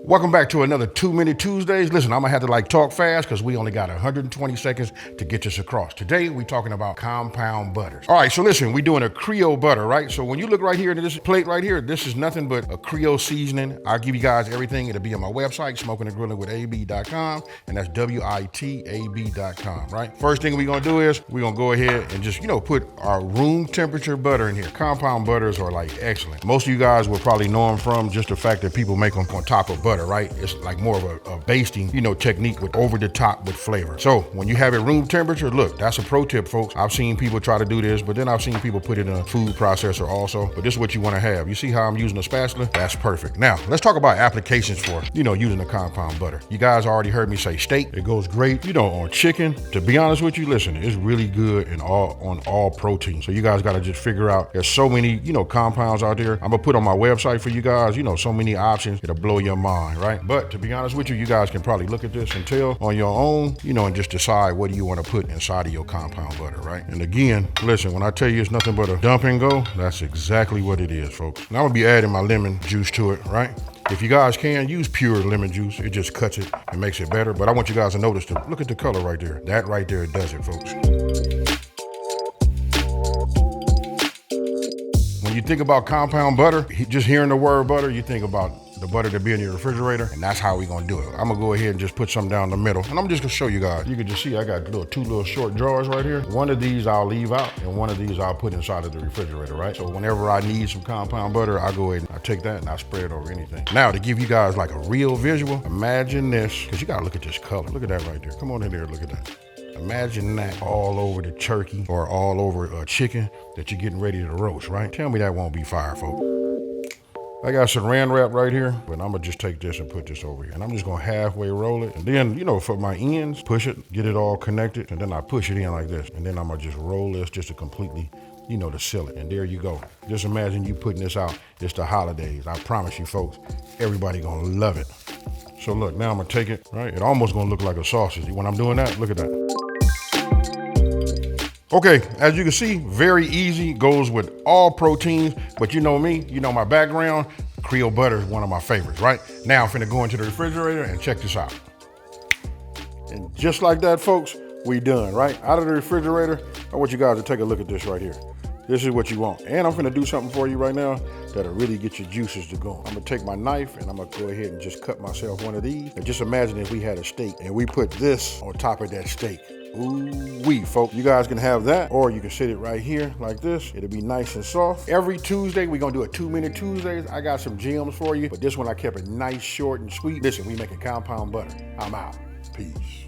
Welcome back to another 2-Minute Tuesdays. Listen, I'm gonna have to talk fast because we only got 120 seconds to get this across. Today, we talking about compound butters. All right, so listen, we doing a Creole butter, right? So when you look right here into this plate right here, this is nothing but a Creole seasoning. I'll give you guys everything. It'll be on my website, Smokin and Grillin with AB.com, and that's WITAB.com, right? First thing we gonna do is we gonna go ahead and just, put our room temperature butter in here. Compound butters are excellent. Most of you guys will probably know them from just the fact that people make them on top of butter, right? It's like more of a basting, technique with over the top with flavor. So when you have it room temperature, look, that's a pro tip, folks. I've seen people try to do this, but then I've seen people put it in a food processor also. But this is what you want to have. You see how I'm using a spatula? That's perfect. Now, let's talk about applications for, using the compound butter. You guys already heard me say steak. It goes great, on chicken. To be honest with you, listen, it's really good on all proteins. So you guys got to just figure out, there's so many, compounds out there. I'm gonna put on my website for you guys, so many options. It'll blow your mind, right? But to be honest with you, you guys can probably look at this and tell on your own, and just decide what do you want to put inside of your compound butter, right? And again, listen, when I tell you it's nothing but a dump and go, that's exactly what it is, folks. Now I'm gonna be adding my lemon juice to it, right? If you guys can, use pure lemon juice. It just cuts it and makes it better. But I want you guys to notice, look at the color right there. That right there does it, folks. When you think about compound butter, just hearing the word butter, you think about the butter to be in your refrigerator, and that's how we gonna do it. I'm gonna go ahead and just put some down the middle, and I'm just gonna show you guys. You can just see I got two little short drawers right here. One of these I'll leave out, and one of these I'll put inside of the refrigerator, right? So whenever I need some compound butter, I go ahead and I take that and I spread it over anything. Now, to give you guys a real visual, imagine this, because you gotta look at this color. Look at that right there. Come on in there, look at that. Imagine that all over the turkey or all over a chicken that you're getting ready to roast, right? Tell me that won't be fire, folks. I got saran wrap right here, but I'm gonna just take this and put this over here. And I'm just gonna halfway roll it. And then, for my ends, push it, get it all connected. And then I push it in like this. And then I'm gonna just roll this just to completely, to seal it. And there you go. Just imagine you putting this out. It's the holidays. I promise you, folks, everybody gonna love it. So look, now I'm gonna take it, right? It almost gonna look like a sausage. When I'm doing that, look at that. Okay, as you can see, very easy, goes with all proteins, but you know me, my background, Creole butter is one of my favorites, right? Now I'm finna go into the refrigerator and check this out. And just like that, folks, we done, right? Out of the refrigerator, I want you guys to take a look at this right here. This is what you want. And I'm finna do something for you right now that'll really get your juices to go. I'm gonna take my knife and I'm gonna go ahead and just cut myself one of these. And just imagine if we had a steak and we put this on top of that steak. Ooh-wee, folks. You guys can have that, or you can sit it right here like this. It'll be nice and soft. Every Tuesday, we're gonna do a 2-Minute Tuesdays. I got some gems for you, but this one I kept it nice, short, and sweet. Listen, we making compound butter. I'm out. Peace.